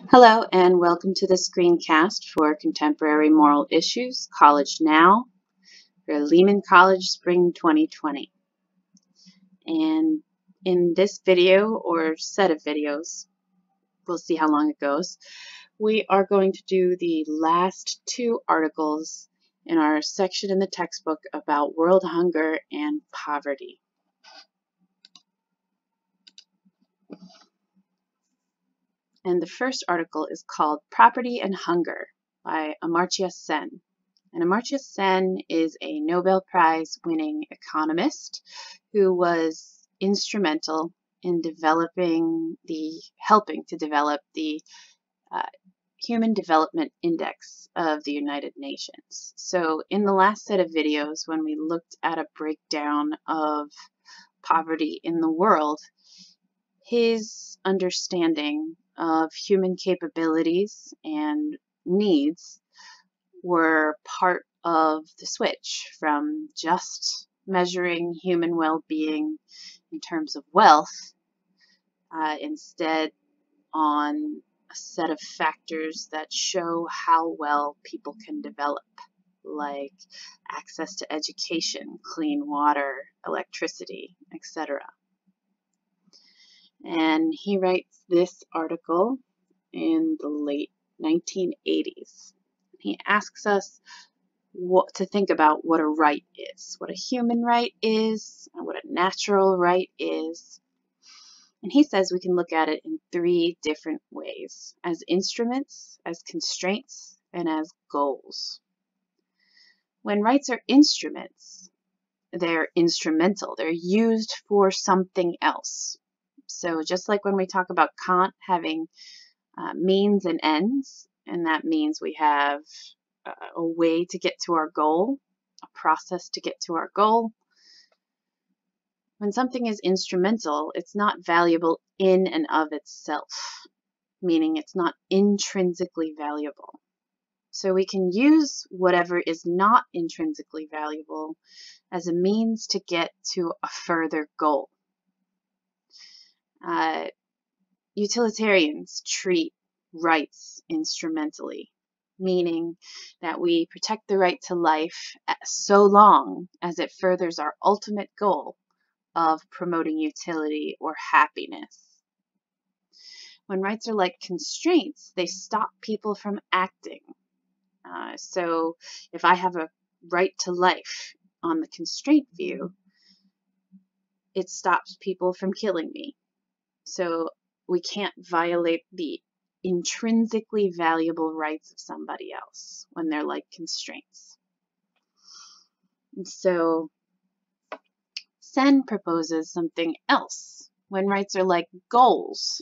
Hello and welcome to the screencast for Contemporary Moral Issues, College Now, for Lehman College Spring 2020. And in this video or set of videos, we'll see how long it goes, we are going to do the last two articles in our section in the textbook about world hunger and poverty. And the first article is called Property and Hunger by Amartya Sen. And Amartya Sen is a Nobel Prize winning economist who was instrumental in helping to develop the Human Development Index of the United Nations. So in the last set of videos, when we looked at a breakdown of poverty in the world, his understanding of human capabilities and needs were part of the switch from just measuring human well-being in terms of wealth, instead on a set of factors that show how well people can develop, like access to education, clean water, electricity, etc. And he writes this article in the late 1980s. He asks us what to think about what a right is, what a human right is, and what a natural right is. And he says we can look at it in three different ways: as instruments, as constraints, and as goals. When rights are instruments, they're instrumental. They're used for something else. So just like when we talk about Kant having means and ends, and that means we have a way to get to our goal, a process to get to our goal. When something is instrumental, it's not valuable in and of itself, meaning it's not intrinsically valuable. So we can use whatever is not intrinsically valuable as a means to get to a further goal. Utilitarians treat rights instrumentally, meaning that we protect the right to life so long as it furthers our ultimate goal of promoting utility or happiness. When rights are like constraints, they stop people from acting. So if I have a right to life on the constraint view, it stops people from killing me. So we can't violate the intrinsically valuable rights of somebody else when they're like constraints. And so Sen proposes something else. When rights are like goals,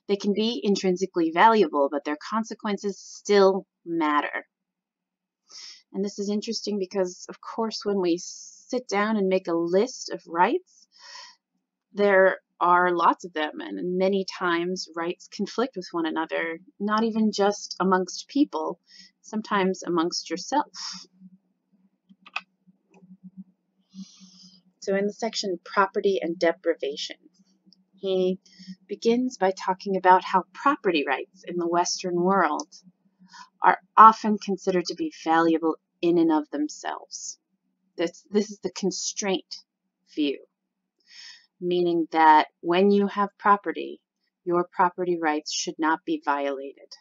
they can be intrinsically valuable, but their consequences still matter. And this is interesting because, of course, when we sit down and make a list of rights, there are lots of them, and many times rights conflict with one another, not even just amongst people, sometimes amongst yourself. So in the section Property and Deprivation, he begins by talking about how property rights in the Western world are often considered to be valuable in and of themselves. This is the constraint view, meaning that when you have property, your property rights should not be violated.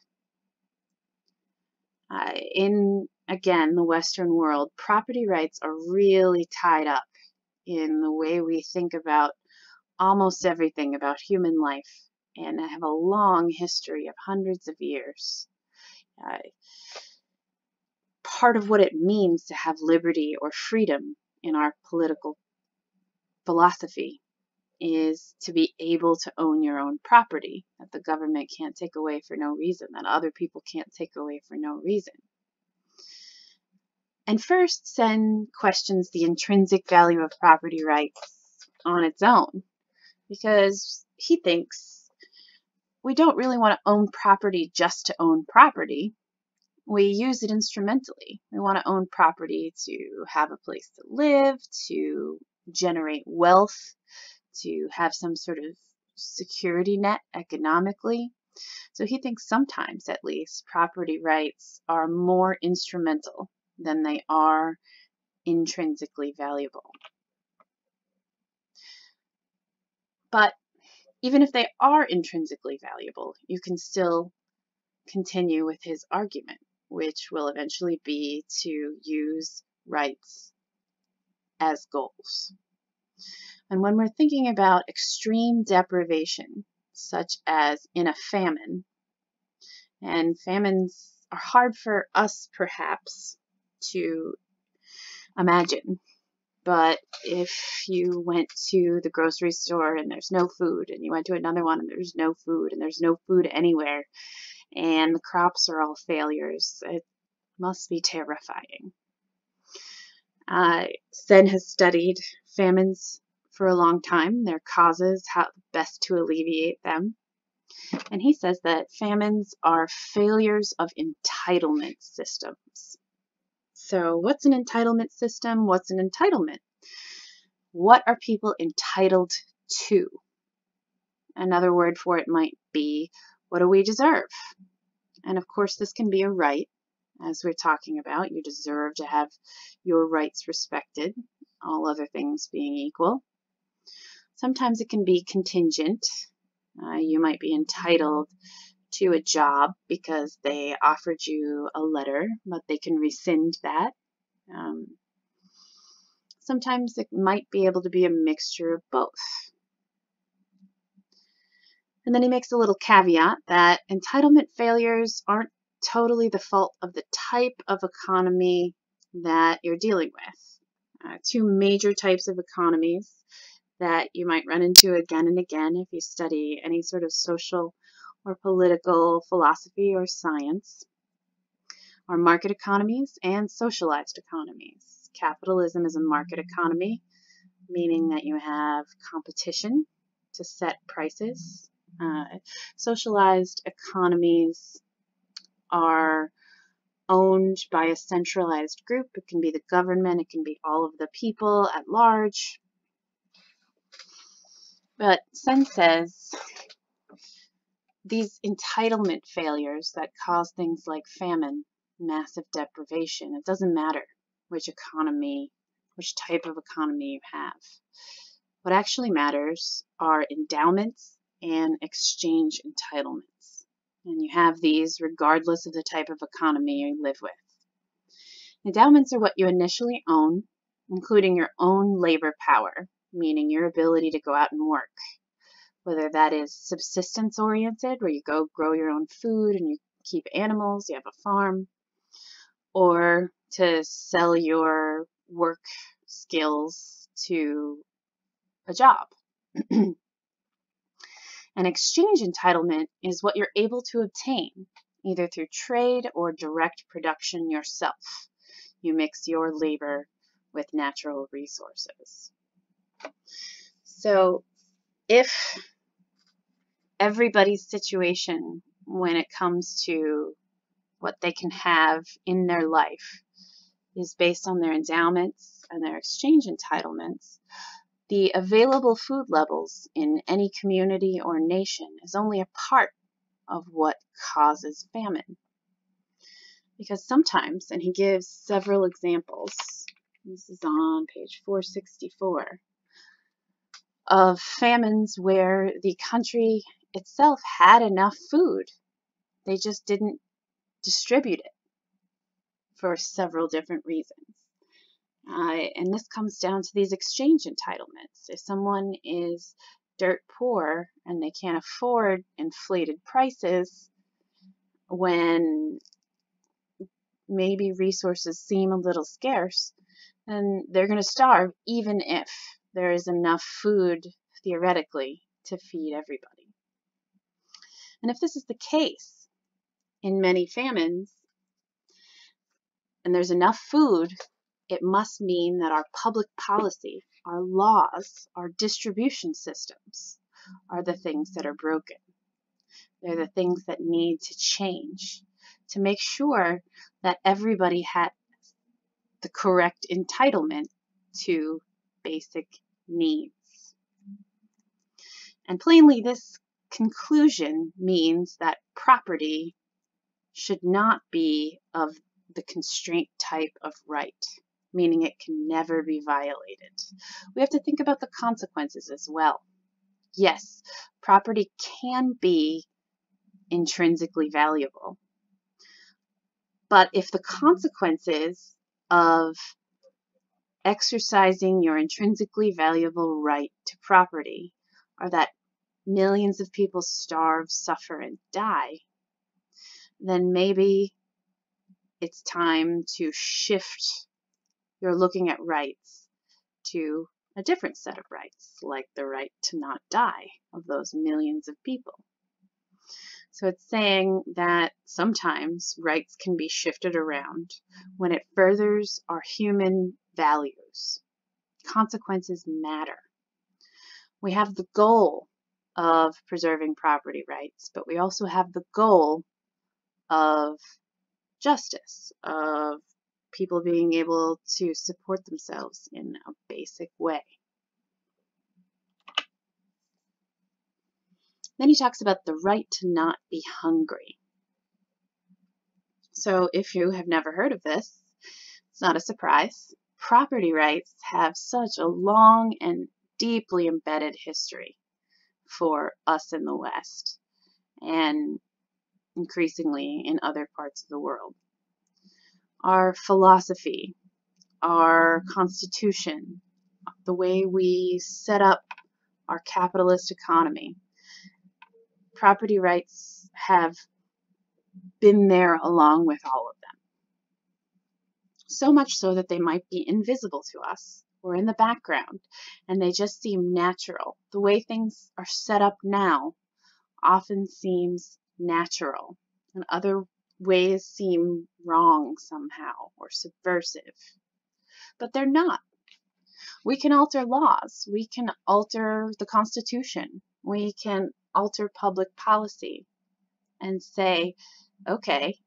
In, again, the Western world, property rights are really tied up in the way we think about almost everything about human life, and have a long history of hundreds of years. Part of what it means to have liberty or freedom in our political philosophy is to be able to own your own property, that the government can't take away for no reason, that other people can't take away for no reason. And first, Sen questions the intrinsic value of property rights on its own, because he thinks we don't really want to own property just to own property. We use it instrumentally. We want to own property to have a place to live, to generate wealth, to have some sort of security net economically. So he thinks sometimes, at least, property rights are more instrumental than they are intrinsically valuable. But even if they are intrinsically valuable, you can still continue with his argument, which will eventually be to use rights as goals. And when we're thinking about extreme deprivation, such as in a famine, and famines are hard for us perhaps to imagine, but if you went to the grocery store and there's no food, and you went to another one and there's no food, and there's no food anywhere, and the crops are all failures, it must be terrifying. Sen has studied famines for a long time, their causes, how best to alleviate them. And he says that famines are failures of entitlement systems. So what's an entitlement system? What's an entitlement? What are people entitled to? Another word for it might be, what do we deserve? And of course, this can be a right, as we're talking about. You deserve to have your rights respected, all other things being equal. Sometimes it can be contingent. You might be entitled to a job because they offered you a letter, but they can rescind that. Sometimes it might be able to be a mixture of both. And then he makes a little caveat that entitlement failures aren't totally the fault of the type of economy that you're dealing with. Two major types of economies that you might run into again and again if you study any sort of social or political philosophy or science are market economies and socialized economies. Capitalism is a market economy, meaning that you have competition to set prices. Socialized economies are owned by a centralized group. It can be the government, it can be all of the people at large. But Sen says these entitlement failures that cause things like famine, massive deprivation, it doesn't matter which economy, which type of economy you have. What actually matters are endowments and exchange entitlements. And you have these regardless of the type of economy you live with. Endowments are what you initially own, including your own labor power, meaning your ability to go out and work. Whether that is subsistence oriented, where you go grow your own food and you keep animals, you have a farm, or to sell your work skills to a job. An exchange entitlement is what you're able to obtain, either through trade or direct production yourself. You mix your labor with natural resources. So if everybody's situation when it comes to what they can have in their life is based on their endowments and their exchange entitlements, the available food levels in any community or nation is only a part of what causes famine. Because sometimes, and he gives several examples, this is on page 464, of famines where the country itself had enough food. They just didn't distribute it for several different reasons. And this comes down to these exchange entitlements. If someone is dirt poor and they can't afford inflated prices when maybe resources seem a little scarce, then they're going to starve even if there is enough food theoretically to feed everybody. And if this is the case in many famines and there's enough food, it must mean that our public policy, our laws, our distribution systems are the things that are broken. They're the things that need to change to make sure that everybody has the correct entitlement to basic needs. And plainly, this conclusion means that property should not be of the constraint type of right, meaning it can never be violated. We have to think about the consequences as well. Yes, property can be intrinsically valuable, but if the consequences of exercising your intrinsically valuable right to property are that millions of people starve, suffer, and die, then maybe it's time to shift your looking at rights to a different set of rights, like the right to not die of those millions of people. So it's saying that sometimes rights can be shifted around when it furthers our human values. Consequences matter. We have the goal of preserving property rights, but we also have the goal of justice, of people being able to support themselves in a basic way. Then he talks about the right to not be hungry. So if you have never heard of this, it's not a surprise. Property rights have such a long and deeply embedded history for us in the West and increasingly in other parts of the world. Our philosophy, our constitution, the way we set up our capitalist economy, property rights have been there along with all of them. So much so that they might be invisible to us or in the background, and they just seem natural. The way things are set up now often seems natural, and other ways seem wrong somehow or subversive. But they're not. We can alter laws. We can alter the Constitution. We can alter public policy and say, okay,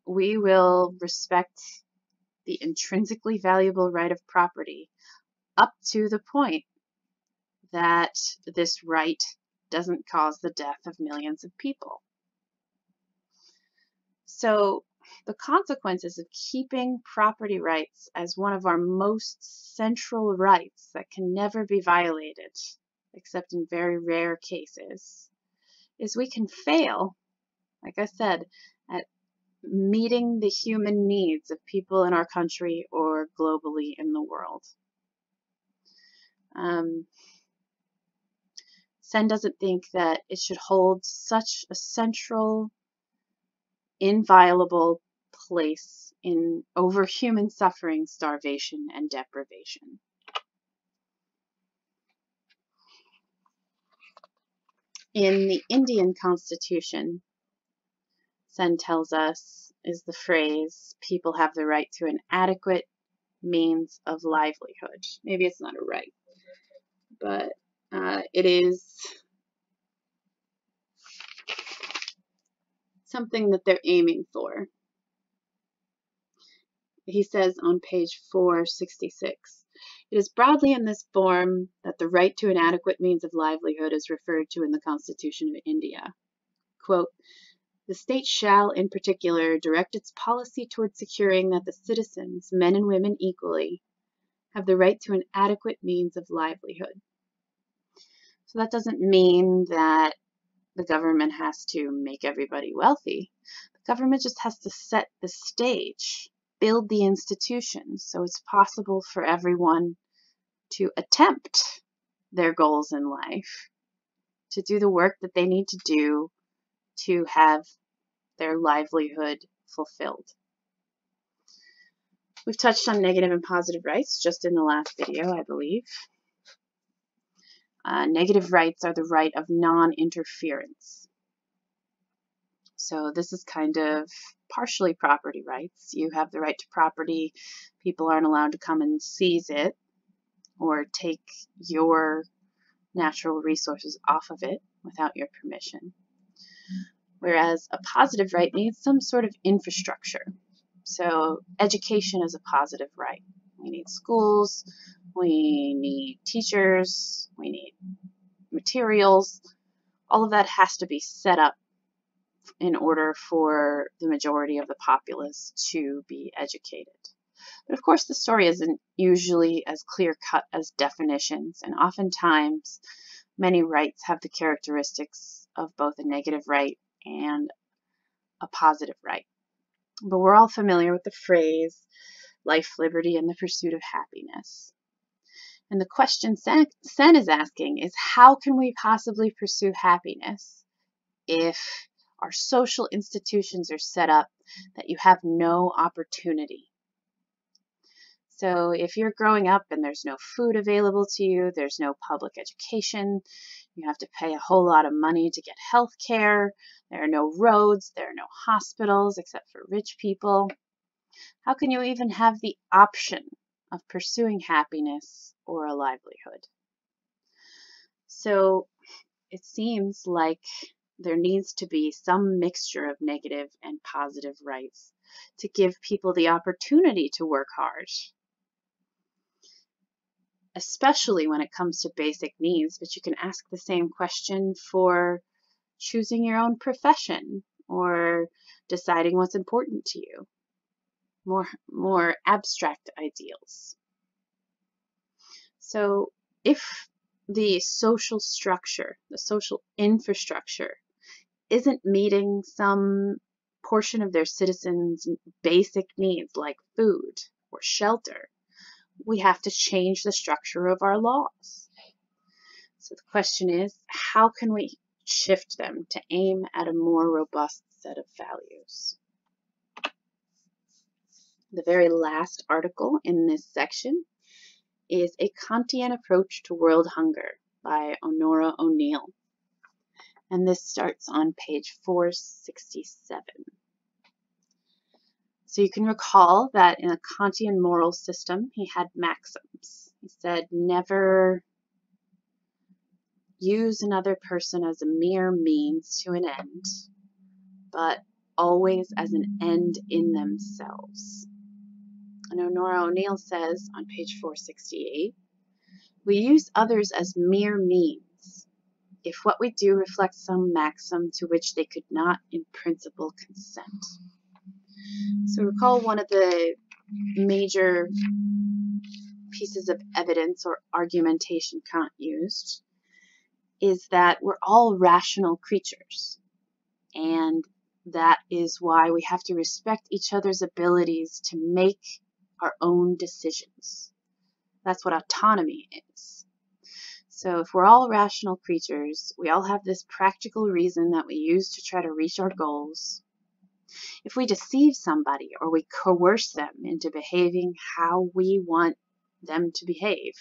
we will respect the intrinsically valuable right of property up to the point that this right doesn't cause the death of millions of people. So the consequences of keeping property rights as one of our most central rights that can never be violated, except in very rare cases, is we can fail, like I said, at meeting the human needs of people in our country or globally in the world. Sen doesn't think that it should hold such a central, inviolable place in over human suffering, starvation, and deprivation. In the Indian Constitution, Sen tells us, is the phrase, people have the right to an adequate means of livelihood. Maybe it's not a right, but it is something that they're aiming for. He says on page 466, it is broadly in this form that the right to an adequate means of livelihood is referred to in the Constitution of India. Quote, the state shall, in particular, direct its policy toward securing that the citizens, men and women equally, have the right to an adequate means of livelihood. So that doesn't mean that the government has to make everybody wealthy. The government just has to set the stage, build the institutions, so it's possible for everyone to attempt their goals in life, to do the work that they need to do to have their livelihood fulfilled. We've touched on negative and positive rights just in the last video, I believe. Negative rights are the right of non-interference. So this is kind of partially property rights. You have the right to property. People aren't allowed to come and seize it or take your natural resources off of it without your permission. Whereas a positive right needs some sort of infrastructure. So education is a positive right. We need schools, we need teachers, we need materials, all of that has to be set up in order for the majority of the populace to be educated. But of course, the story isn't usually as clear-cut as definitions, and oftentimes many rights have the characteristics of both a negative right and a positive right. But we're all familiar with the phrase, life, liberty, and the pursuit of happiness. And the question Sen is asking is, how can we possibly pursue happiness if our social institutions are set up that you have no opportunity? So if you're growing up and there's no food available to you, there's no public education, you have to pay a whole lot of money to get health care, there are no roads, there are no hospitals except for rich people, how can you even have the option of pursuing happiness or a livelihood? So it seems like there needs to be some mixture of negative and positive rights to give people the opportunity to work hard, especially when it comes to basic needs. But you can ask the same question for choosing your own profession or deciding what's important to you. More abstract ideals. So if the social structure, the social infrastructure, isn't meeting some portion of their citizens' basic needs like food or shelter, we have to change the structure of our laws. So the question is, how can we shift them to aim at a more robust set of values? The very last article in this section is A Kantian Approach to World Hunger by Onora O'Neill. And this starts on page 467. So you can recall that in a Kantian moral system, he had maxims. He said, never use another person as a mere means to an end, but always as an end in themselves. And Onora O'Neill says on page 468, we use others as mere means if what we do reflects some maxim to which they could not in principle consent. So recall one of the major pieces of evidence or argumentation Kant used is that we're all rational creatures, and that is why we have to respect each other's abilities to make our own decisions. That's what autonomy is. So if we're all rational creatures, we all have this practical reason that we use to try to reach our goals. If we deceive somebody or we coerce them into behaving how we want them to behave,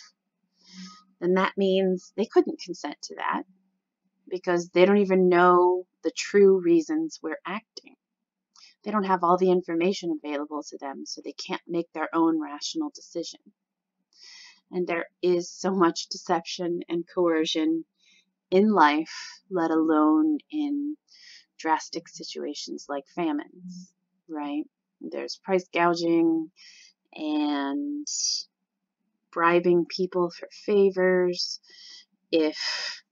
then that means they couldn't consent to that because they don't even know the true reasons we're acting. They don't have all the information available to them, so they can't make their own rational decision. And there is so much deception and coercion in life, let alone in drastic situations like famines, right? There's price gouging and bribing people for favors. If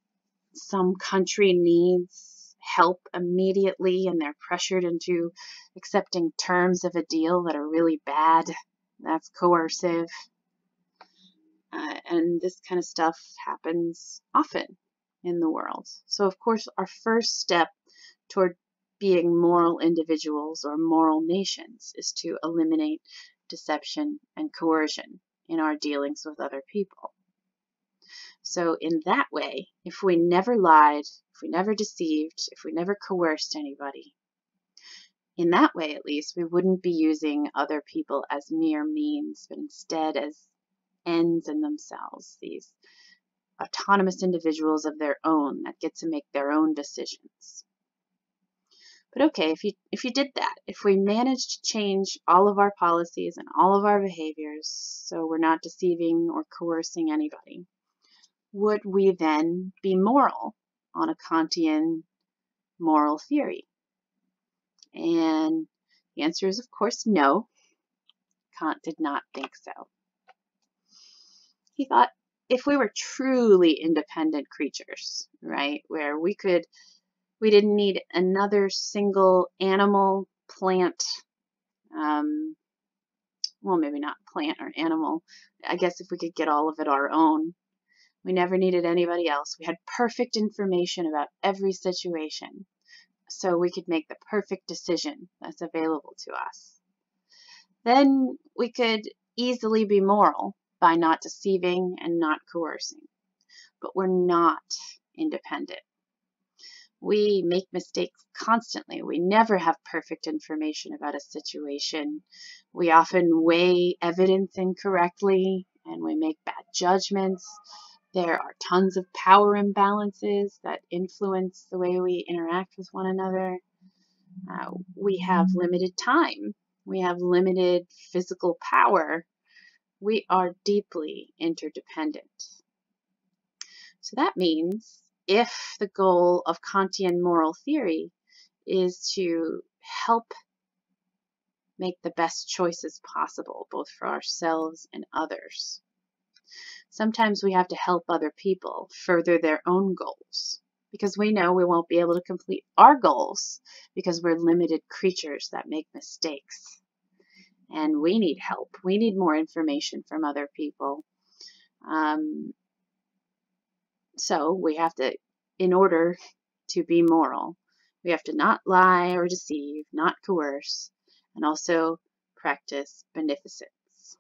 some country needs help immediately and they're pressured into accepting terms of a deal that are really bad, that's coercive. And this kind of stuff happens often in the world. So of course, our first step toward being moral individuals or moral nations is to eliminate deception and coercion in our dealings with other people. So in that way, if we never lied, if we never deceived, if we never coerced anybody, in that way at least, we wouldn't be using other people as mere means, but instead as ends in themselves, these autonomous individuals of their own that get to make their own decisions. But okay, if you did that, if we managed to change all of our policies and all of our behaviors so we're not deceiving or coercing anybody, would we then be moral on a Kantian moral theory? And the answer is, of course, no. Kant did not think so. He thought if we were truly independent creatures, right, where we didn't need another single animal, plant, well, maybe not plant or animal. I guess if we could get all of it our own, we never needed anybody else. We had perfect information about every situation, so we could make the perfect decision that's available to us. Then we could easily be moral by not deceiving and not coercing. But we're not independent. We make mistakes constantly. We never have perfect information about a situation. We often weigh evidence incorrectly and we make bad judgments. There are tons of power imbalances that influence the way we interact with one another. We have limited time. We have limited physical power. We are deeply interdependent. So that means if the goal of Kantian moral theory is to help make the best choices possible, both for ourselves and others, sometimes we have to help other people further their own goals, because we know we won't be able to complete our goals because we're limited creatures that make mistakes. And we need help. We need more information from other people. So we have to, in order to be moral, we have to not lie or deceive, not coerce, and also practice beneficence.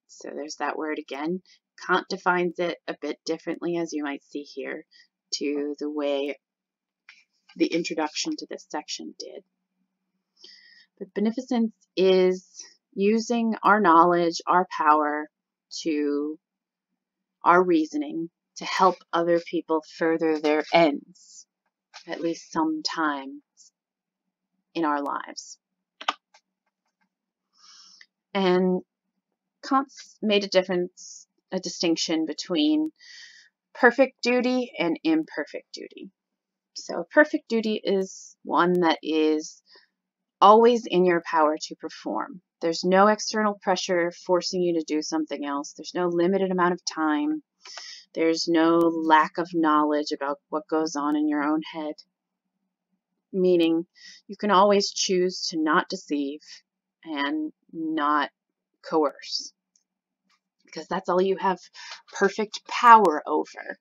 So there's that word again. Kant defines it a bit differently, as you might see here, to the way the introduction to this section did. But beneficence is using our knowledge, our power, our reasoning to help other people further their ends, at least sometimes in our lives. And Kant's made a distinction between perfect duty and imperfect duty. So perfect duty is one that is always in your power to perform. There's no external pressure forcing you to do something else. There's no limited amount of time. There's no lack of knowledge about what goes on in your own head. Meaning you can always choose to not deceive and not coerce, because that's all you have perfect power over.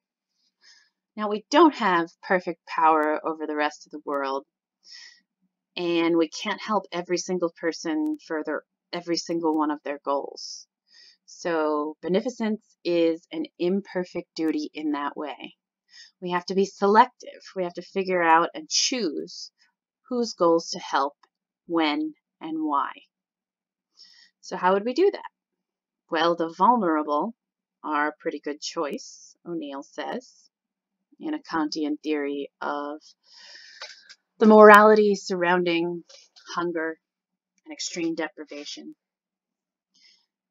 Now, we don't have perfect power over the rest of the world, and we can't help every single person further every single one of their goals. So beneficence is an imperfect duty in that way. We have to be selective. We have to figure out and choose whose goals to help, when, and why. So how would we do that? Well, the vulnerable are a pretty good choice, O'Neill says, in a Kantian theory of the morality surrounding hunger and extreme deprivation.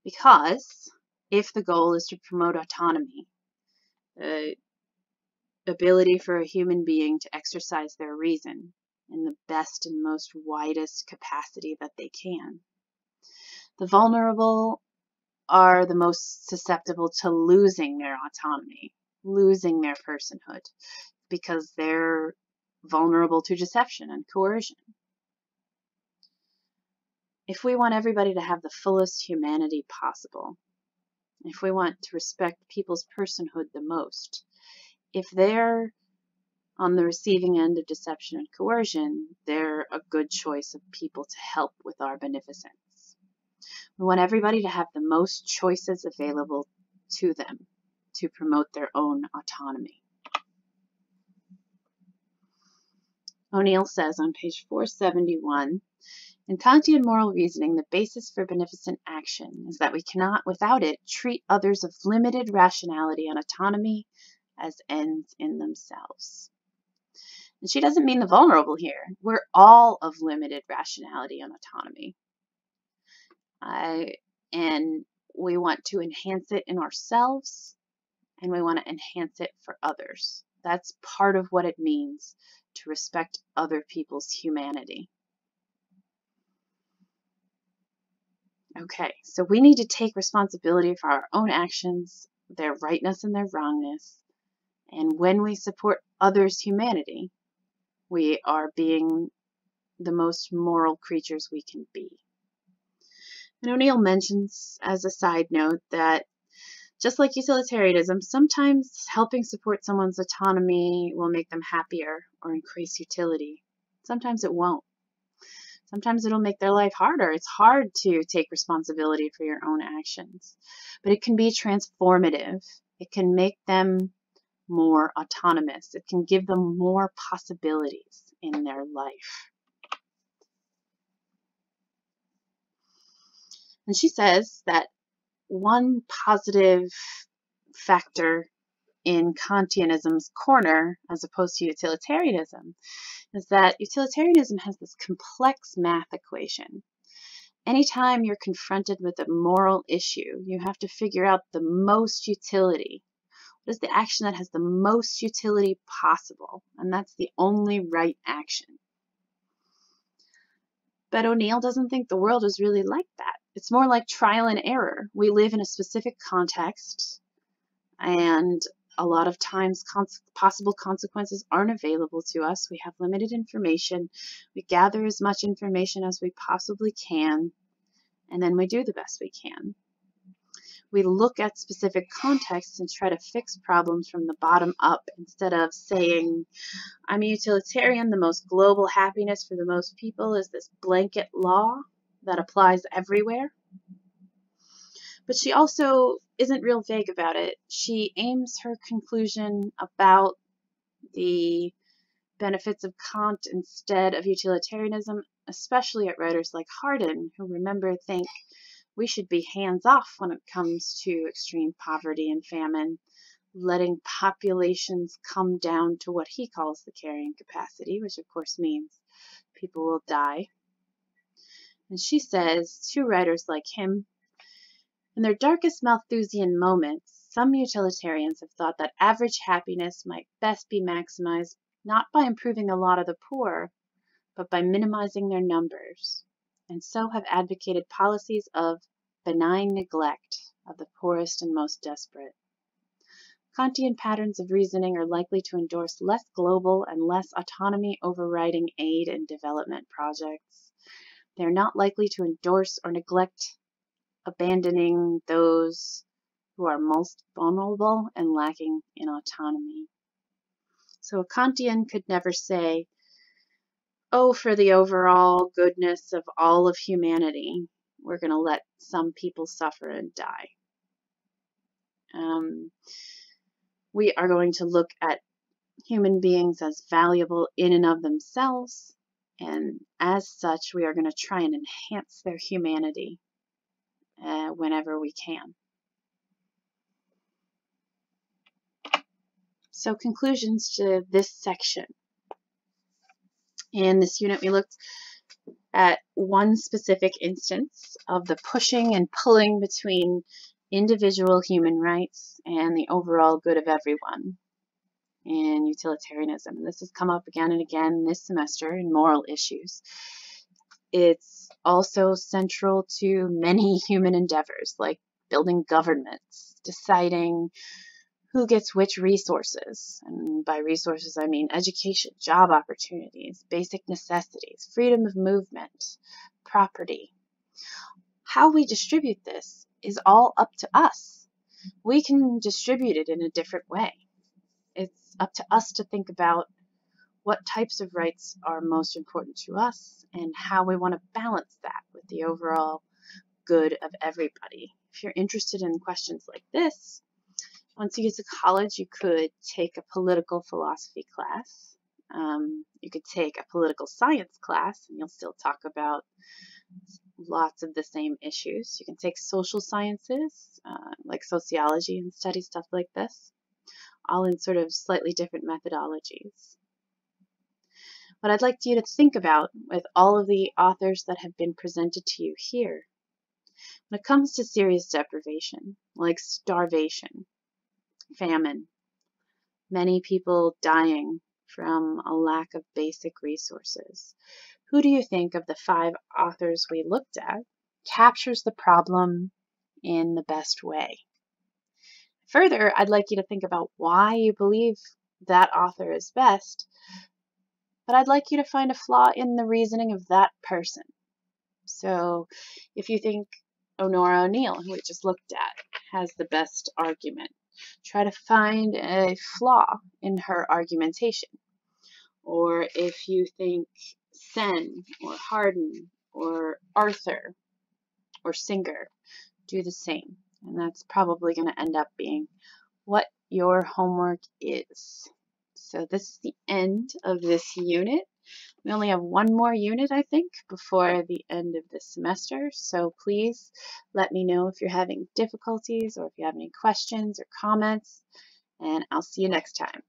Because if the goal is to promote autonomy, the ability for a human being to exercise their reason in the best and most widest capacity that they can, the vulnerable are the most susceptible to losing their autonomy, losing their personhood, because they're vulnerable to deception and coercion. If we want everybody to have the fullest humanity possible, if we want to respect people's personhood the most, if they're on the receiving end of deception and coercion, they're a good choice of people to help with our beneficence. We want everybody to have the most choices available to them to promote their own autonomy. O'Neill says on page 471, in Kantian moral reasoning, the basis for beneficent action is that we cannot, without it, treat others of limited rationality and autonomy as ends in themselves. And she doesn't mean the vulnerable here. We're all of limited rationality and autonomy. And we want to enhance it in ourselves, and we want to enhance it for others. That's part of what it means to respect other people's humanity. Okay, so we need to take responsibility for our own actions their rightness and their wrongness. And when we support others' humanity, we are being the most moral creatures we can be. And O'Neill mentions, as a side note, that just like utilitarianism, sometimes helping support someone's autonomy will make them happier or increase utility. Sometimes it won't. Sometimes it'll make their life harder. It's hard to take responsibility for your own actions, but it can be transformative. It can make them more autonomous. It can give them more possibilities in their life. And she says that one positive factor in Kantianism's corner, as opposed to utilitarianism, is that utilitarianism has this complex math equation. Anytime you're confronted with a moral issue, you have to figure out the most utility. What is the action that has the most utility possible? And that's the only right action. But O'Neill doesn't think the world is really like that. It's more like trial and error. We live in a specific context, and a lot of times possible consequences aren't available to us. We have limited information. We gather as much information as we possibly can, and then we do the best we can. We look at specific contexts and try to fix problems from the bottom up instead of saying, I'm a utilitarian, the most global happiness for the most people is this blanket law that applies everywhere. But she also isn't real vague about it. She aims her conclusion about the benefits of Kant instead of utilitarianism, especially at writers like Hardin, who think we should be hands-off when it comes to extreme poverty and famine, letting populations come down to what he calls the carrying capacity, which of course means people will die. And she says, two writers like him, in their darkest Malthusian moments, some utilitarians have thought that average happiness might best be maximized not by improving the lot of the poor, but by minimizing their numbers, and so have advocated policies of benign neglect of the poorest and most desperate. Kantian patterns of reasoning are likely to endorse less global and less autonomy overriding aid and development projects. They are not likely to endorse or neglect abandoning those who are most vulnerable and lacking in autonomy. So a Kantian could never say, oh, for the overall goodness of all of humanity, we're going to let some people suffer and die. We are going to look at human beings as valuable in and of themselves, and as such, we are going to try and enhance their humanity whenever we can. So conclusions to this section. In this unit, we looked at one specific instance of the pushing and pulling between individual human rights and the overall good of everyone in utilitarianism. And this has come up again and again this semester in moral issues. It's also central to many human endeavors, like building governments, deciding who gets which resources. And by resources, I mean education, job opportunities, basic necessities, freedom of movement, property. How we distribute this is all up to us. We can distribute it in a different way. It's up to us to think about what types of rights are most important to us and how we want to balance that with the overall good of everybody. If you're interested in questions like this, once you get to college, you could take a political philosophy class. You could take a political science class, and you'll still talk about lots of the same issues. You can take social sciences, like sociology, and study stuff like this, all in sort of slightly different methodologies. What I'd like you to think about with all of the authors that have been presented to you here, when it comes to serious deprivation, like starvation, famine, many people dying from a lack of basic resources, who do you think of the 5 authors we looked at captures the problem in the best way? Further, I'd like you to think about why you believe that author is best, but I'd like you to find a flaw in the reasoning of that person. So if you think Onora O'Neill, who we just looked at, has the best argument, try to find a flaw in her argumentation. Or if you think Sen or Hardin or Arthur or Singer, do the same. And that's probably going to end up being what your homework is. So this is the end of this unit. We only have one more unit, I think, before the end of this semester. So please let me know if you're having difficulties or if you have any questions or comments, and I'll see you next time.